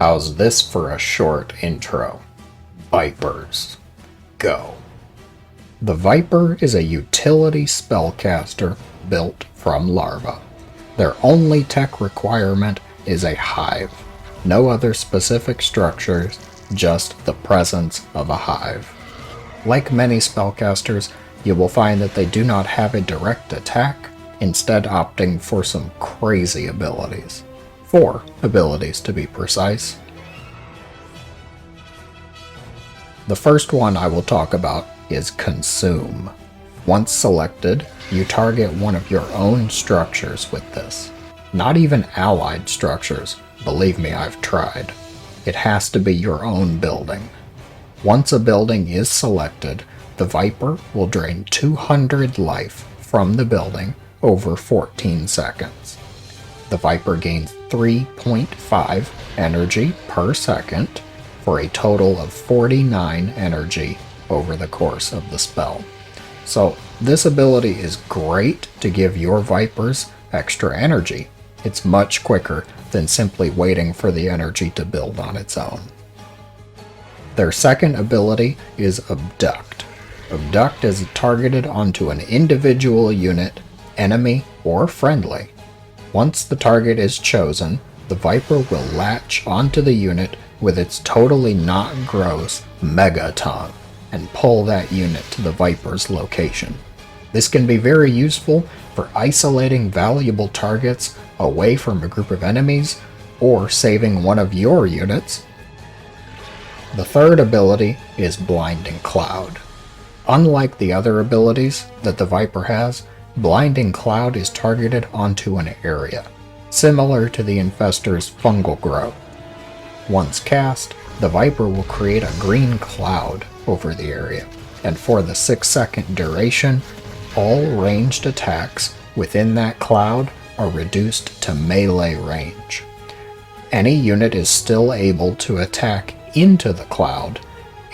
How's this for a short intro? Vipers. Go. The Viper is a utility spellcaster built from larvae. Their only tech requirement is a hive. No other specific structures, just the presence of a hive. Like many spellcasters, you will find that they do not have a direct attack, instead opting for some crazy abilities. 4 abilities to be precise. The first one I will talk about is Consume. Once selected, you target one of your own structures with this. Not even allied structures, believe me, I've tried. It has to be your own building. Once a building is selected, the Viper will drain 200 life from the building over 14 seconds. The Viper gains 3.5 energy per second for a total of 49 energy over the course of the spell. So this ability is great to give your Vipers extra energy. It's much quicker than simply waiting for the energy to build on its own. Their second ability is Abduct. Abduct is targeted onto an individual unit, enemy, or friendly. Once the target is chosen, the Viper will latch onto the unit with its totally not gross mega tongue and pull that unit to the Viper's location. This can be very useful for isolating valuable targets away from a group of enemies or saving one of your units. The third ability is Blinding Cloud. Unlike the other abilities that the Viper has, Blinding Cloud is targeted onto an area, similar to the Infestor's Fungal Growth. Once cast, the Viper will create a green cloud over the area, and for the 6-second duration, all ranged attacks within that cloud are reduced to melee range. Any unit is still able to attack into the cloud,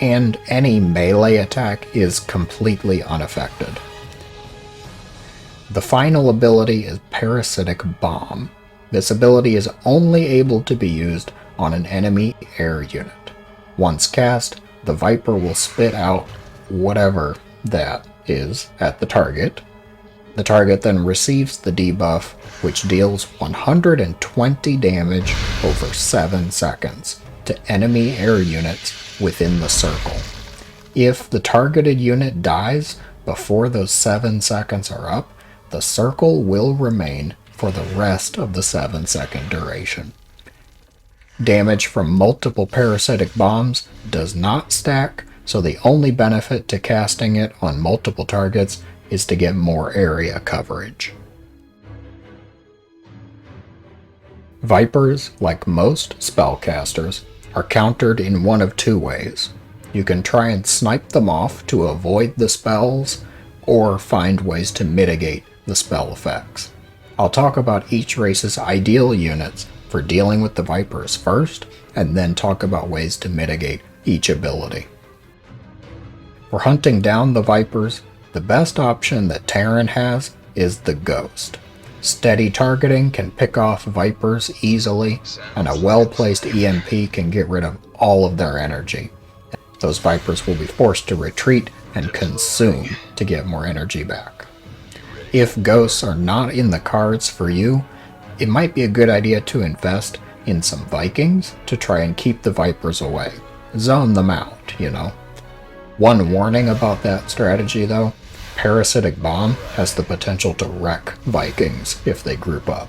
and any melee attack is completely unaffected. The final ability is Parasitic Bomb. This ability is only able to be used on an enemy air unit. Once cast, the Viper will spit out whatever that is at the target. The target then receives the debuff, which deals 120 damage over 7 seconds to enemy air units within the circle. If the targeted unit dies before those 7 seconds are up, the circle will remain for the rest of the 7-second duration. Damage from multiple parasitic bombs does not stack, so the only benefit to casting it on multiple targets is to get more area coverage. Vipers, like most spellcasters, are countered in one of 2 ways. You can try and snipe them off to avoid the spells, or find ways to mitigate the spell effects. I'll talk about each race's ideal units for dealing with the Vipers first, and then talk about ways to mitigate each ability. For hunting down the Vipers, the best option that Terran has is the Ghost. Steady targeting can pick off Vipers easily, and a well-placed EMP can get rid of all of their energy. Those Vipers will be forced to retreat and consume to get more energy back. If Ghosts are not in the cards for you, it might be a good idea to invest in some Vikings to try and keep the Vipers away. Zone them out, you know. One warning about that strategy though, Parasitic Bomb has the potential to wreck Vikings if they group up.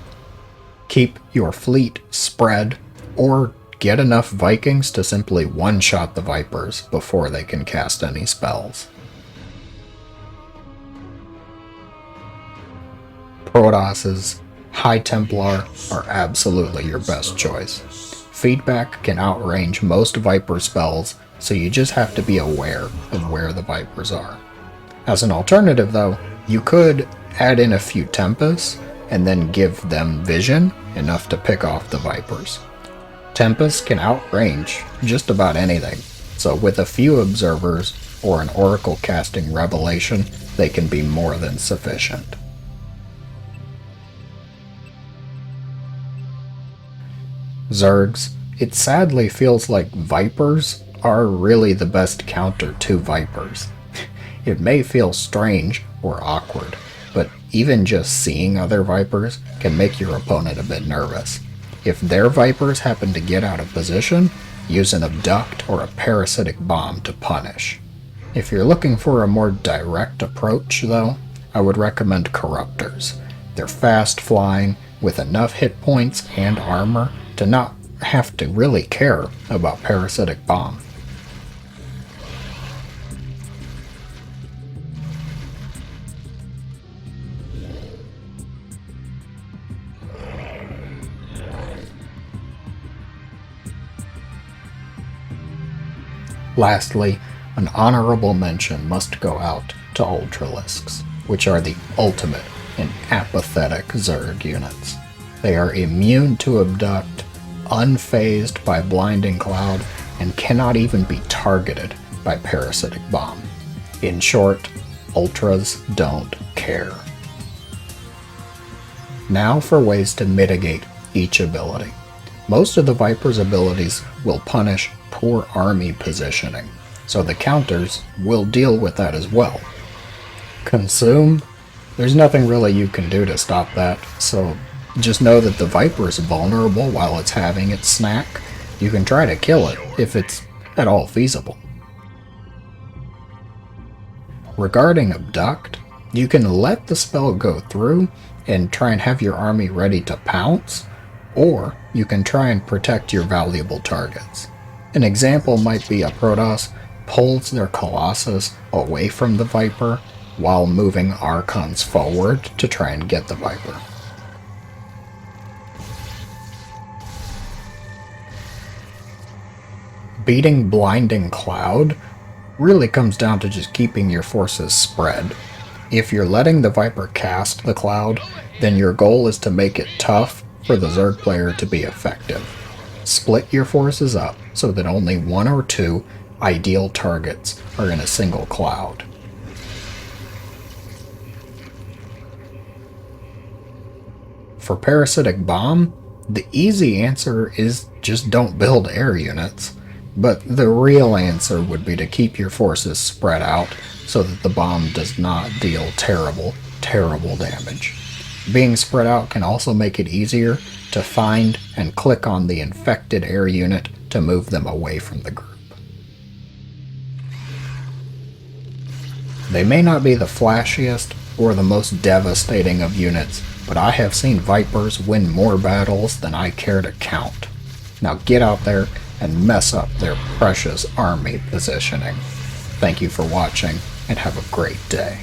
Keep your fleet spread, or get enough Vikings to simply one-shot the Vipers before they can cast any spells. Protosses, High Templar are absolutely your best choice. Feedback can outrange most Viper spells, so you just have to be aware of where the Vipers are. As an alternative though, you could add in a few Tempests and then give them vision enough to pick off the Vipers. Tempests can outrange just about anything, so with a few observers or an Oracle casting Revelation, they can be more than sufficient. Zergs It sadly feels like Vipers are really the best counter to Vipers. It may feel strange or awkward, but even just seeing other Vipers can make your opponent a bit nervous. If their Vipers happen to get out of position, use an Abduct or a Parasitic Bomb to punish. If you're looking for a more direct approach, though, I would recommend Corruptors. They're fast flying, with enough hit points and armor to not have to really care about Parasitic Bomb. Lastly, an honorable mention must go out to Ultralisks, which are the ultimate in apathetic Zerg units. They are immune to Abduct, unfazed by Blinding Cloud, and cannot even be targeted by Parasitic Bomb. In short, Ultras don't care. Now for ways to mitigate each ability. Most of the Viper's abilities will punish poor army positioning, so the counters will deal with that as well. Consume? There's nothing really you can do to stop that, so just know that the Viper is vulnerable while it's having its snack. You can try to kill it if it's at all feasible. Regarding Abduct, you can let the spell go through and try and have your army ready to pounce, or you can try and protect your valuable targets. An example might be a Protoss pulls their Colossus away from the Viper while moving Archons forward to try and get the Viper. Beating Blinding Cloud really comes down to just keeping your forces spread. If you're letting the Viper cast the Cloud, then your goal is to make it tough for the Zerg player to be effective. Split your forces up so that only one or two ideal targets are in a single cloud. For Parasitic Bomb, the easy answer is just don't build air units, but the real answer would be to keep your forces spread out so that the bomb does not deal terrible damage. Being spread out can also make it easier to find and click on the infected air unit to move them away from the group. They may not be the flashiest or the most devastating of units, but I have seen Vipers win more battles than I care to count. Now get out there and mess up their precious army positioning. Thank you for watching, and have a great day.